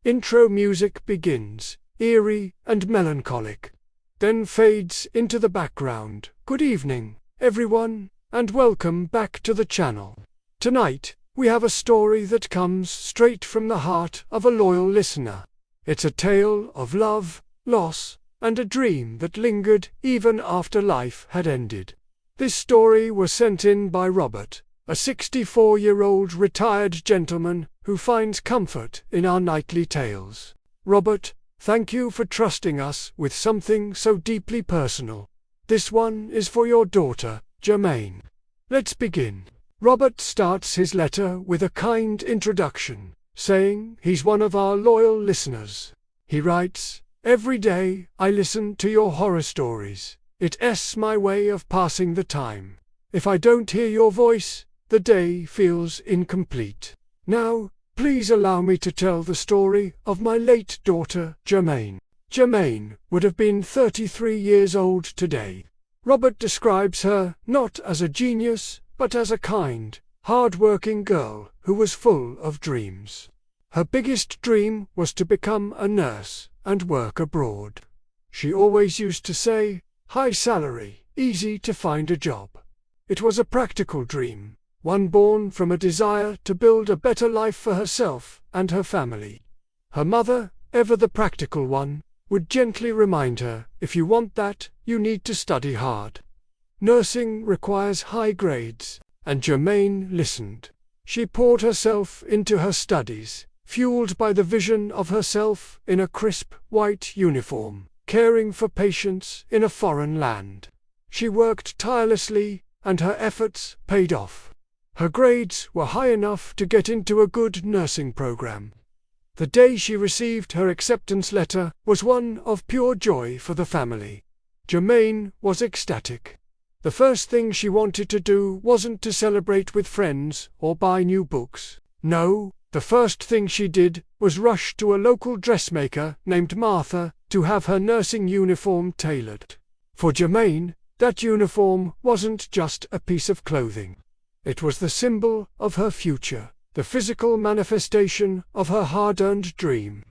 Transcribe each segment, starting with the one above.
Intro music begins, eerie and melancholic. Then fades into the background. Good evening, everyone, and welcome back to the channel. Tonight, we have a story that comes straight from the heart of a loyal listener. It's a tale of love, loss, and a dream that lingered even after life had ended. This story was sent in by Robert, a 64-year-old retired gentleman who finds comfort in our nightly tales. Robert, thank you for trusting us with something so deeply personal. This one is for your daughter, Jermaine. Let's begin. Robert starts his letter with a kind introduction, saying he's one of our loyal listeners. He writes, "Every day I listen to your horror stories. It's my way of passing the time. If I don't hear your voice, the day feels incomplete. Now, please allow me to tell the story of my late daughter, Jermaine." Jermaine would have been 33 years old today. Robert describes her not as a genius, but as a kind, hard-working girl who was full of dreams. Her biggest dream was to become a nurse and work abroad. She always used to say, "High salary, easy to find a job." It was a practical dream, one born from a desire to build a better life for herself and her family. Her mother, ever the practical one, would gently remind her, "If you want that, you need to study hard. Nursing requires high grades," and Jermaine listened. She poured herself into her studies, fueled by the vision of herself in a crisp, white uniform, caring for patients in a foreign land. She worked tirelessly, and her efforts paid off. Her grades were high enough to get into a good nursing program. The day she received her acceptance letter was one of pure joy for the family. Jermaine was ecstatic. The first thing she wanted to do wasn't to celebrate with friends or buy new books. No, the first thing she did was rush to a local dressmaker named Martha to have her nursing uniform tailored. For Jermaine, that uniform wasn't just a piece of clothing. It was the symbol of her future, the physical manifestation of her hard-earned dream.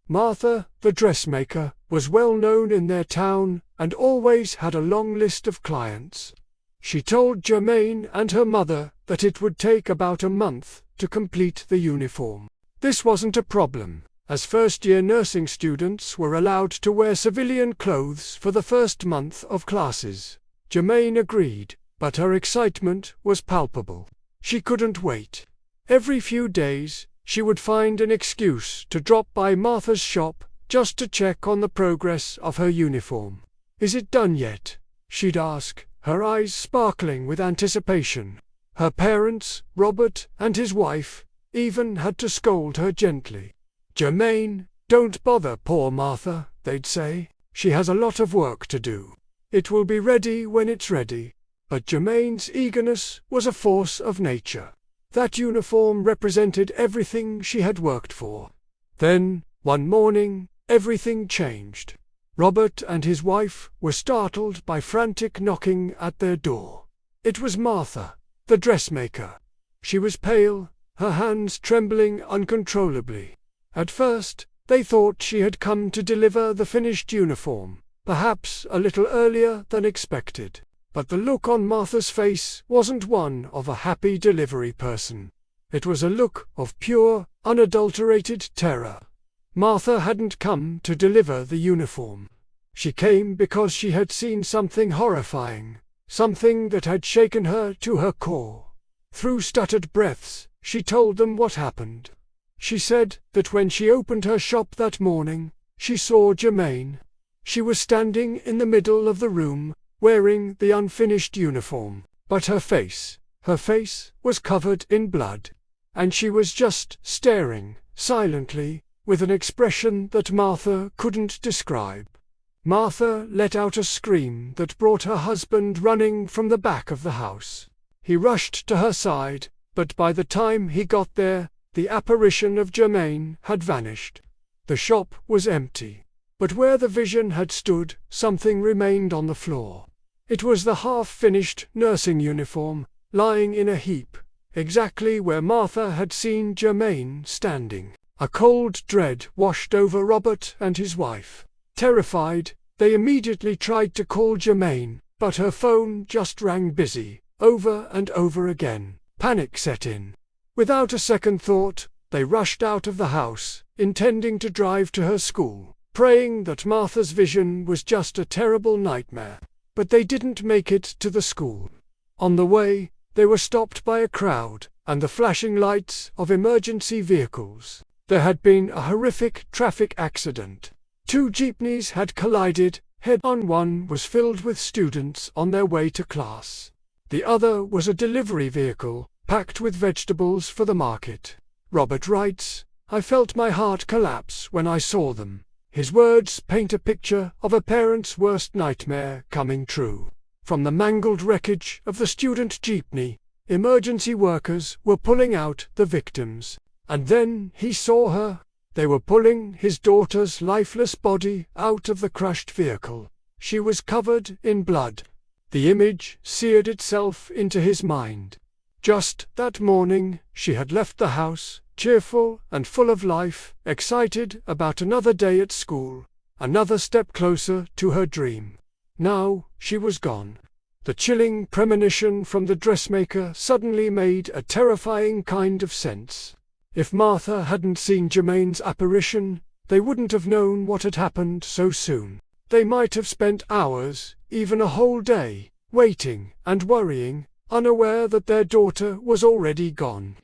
Martha, the dressmaker, was well known in their town and always had a long list of clients. She told Jermaine and her mother that it would take about a month to complete the uniform. This wasn't a problem, as first-year nursing students were allowed to wear civilian clothes for the first month of classes. Jermaine agreed, but her excitement was palpable. She couldn't wait. Every few days, she would find an excuse to drop by Martha's shop just to check on the progress of her uniform. "Is it done yet?" she'd ask, her eyes sparkling with anticipation. Her parents, Robert and his wife, even had to scold her gently. "Jermaine, don't bother poor Martha," they'd say. "She has a lot of work to do. It will be ready when it's ready." But Jermaine's eagerness was a force of nature. That uniform represented everything she had worked for. Then, one morning, everything changed. Robert and his wife were startled by frantic knocking at their door. It was Martha, the dressmaker. She was pale, her hands trembling uncontrollably. At first, they thought she had come to deliver the finished uniform, perhaps a little earlier than expected. But the look on Martha's face wasn't one of a happy delivery person. It was a look of pure, unadulterated terror. Martha hadn't come to deliver the uniform. She came because she had seen something horrifying, something that had shaken her to her core. Through stuttered breaths, she told them what happened. She said that when she opened her shop that morning, she saw Jermaine. She was standing in the middle of the room, wearing the unfinished uniform, but her face was covered in blood, and she was just staring, silently, with an expression that Martha couldn't describe. Martha let out a scream that brought her husband running from the back of the house. He rushed to her side, but by the time he got there, the apparition of Jermaine had vanished. The shop was empty. But where the vision had stood, something remained on the floor. It was the half-finished nursing uniform, lying in a heap, exactly where Martha had seen Jermaine standing. A cold dread washed over Robert and his wife. Terrified, they immediately tried to call Jermaine, but her phone just rang busy, over and over again. Panic set in. Without a second thought, they rushed out of the house, intending to drive to her school, praying that Martha's vision was just a terrible nightmare. But they didn't make it to the school. On the way, they were stopped by a crowd and the flashing lights of emergency vehicles. There had been a horrific traffic accident. 2 jeepneys had collided head-on. One was filled with students on their way to class. The other was a delivery vehicle, packed with vegetables for the market. Robert writes, "I felt my heart collapse when I saw them." His words paint a picture of a parent's worst nightmare coming true. From the mangled wreckage of the student jeepney, emergency workers were pulling out the victims. And then he saw her. They were pulling his daughter's lifeless body out of the crushed vehicle. She was covered in blood. The image seared itself into his mind. Just that morning, she had left the house, cheerful and full of life, excited about another day at school, another step closer to her dream. Now, she was gone. The chilling premonition from the dressmaker suddenly made a terrifying kind of sense. If Martha hadn't seen Jermaine's apparition, they wouldn't have known what had happened so soon. They might have spent hours, even a whole day, waiting and worrying, unaware that their daughter was already gone.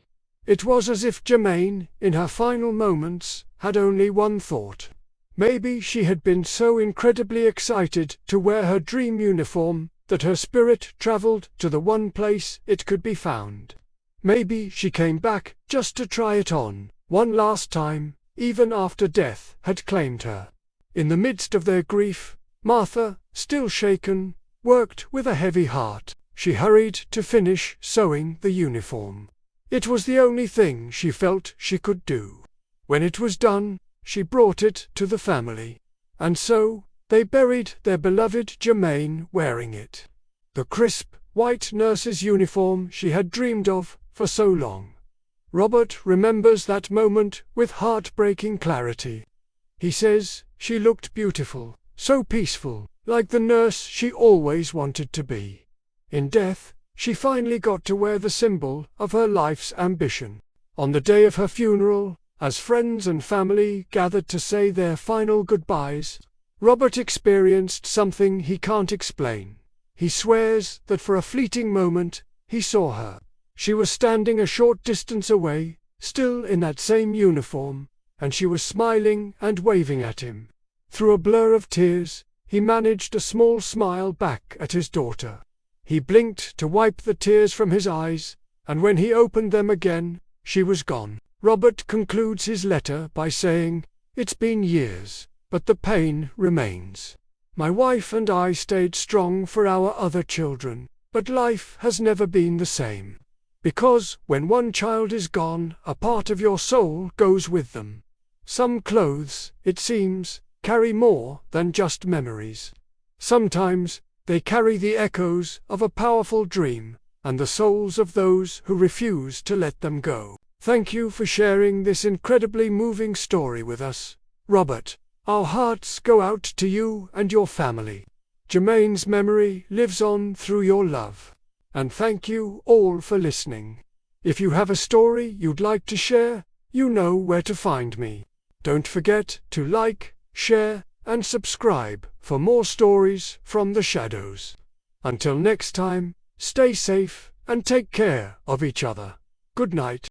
It was as if Jermaine, in her final moments, had only one thought. Maybe she had been so incredibly excited to wear her dream uniform that her spirit traveled to the one place it could be found. Maybe she came back just to try it on, one last time, even after death had claimed her. In the midst of their grief, Martha, still shaken, worked with a heavy heart. She hurried to finish sewing the uniform. It was the only thing she felt she could do. When it was done, she brought it to the family. And so, they buried their beloved Jermaine wearing it. The crisp, white nurse's uniform she had dreamed of for so long. Robert remembers that moment with heartbreaking clarity. He says, "She looked beautiful, so peaceful, like the nurse she always wanted to be." In death, she finally got to wear the symbol of her life's ambition. On the day of her funeral, as friends and family gathered to say their final goodbyes, Robert experienced something he can't explain. He swears that for a fleeting moment, he saw her. She was standing a short distance away, still in that same uniform, and she was smiling and waving at him. Through a blur of tears, he managed a small smile back at his daughter. He blinked to wipe the tears from his eyes, and when he opened them again, she was gone. Robert concludes his letter by saying, "It's been years, but the pain remains. My wife and I stayed strong for our other children, but life has never been the same. Because when one child is gone, a part of your soul goes with them. Some clothes, it seems, carry more than just memories. Sometimes, they carry the echoes of a powerful dream, and the souls of those who refuse to let them go." Thank you for sharing this incredibly moving story with us, Robert. Our hearts go out to you and your family. Jermaine's memory lives on through your love. And thank you all for listening. If you have a story you'd like to share, you know where to find me. Don't forget to like, share, and subscribe for more stories from the shadows. Until next time, stay safe and take care of each other. Good night.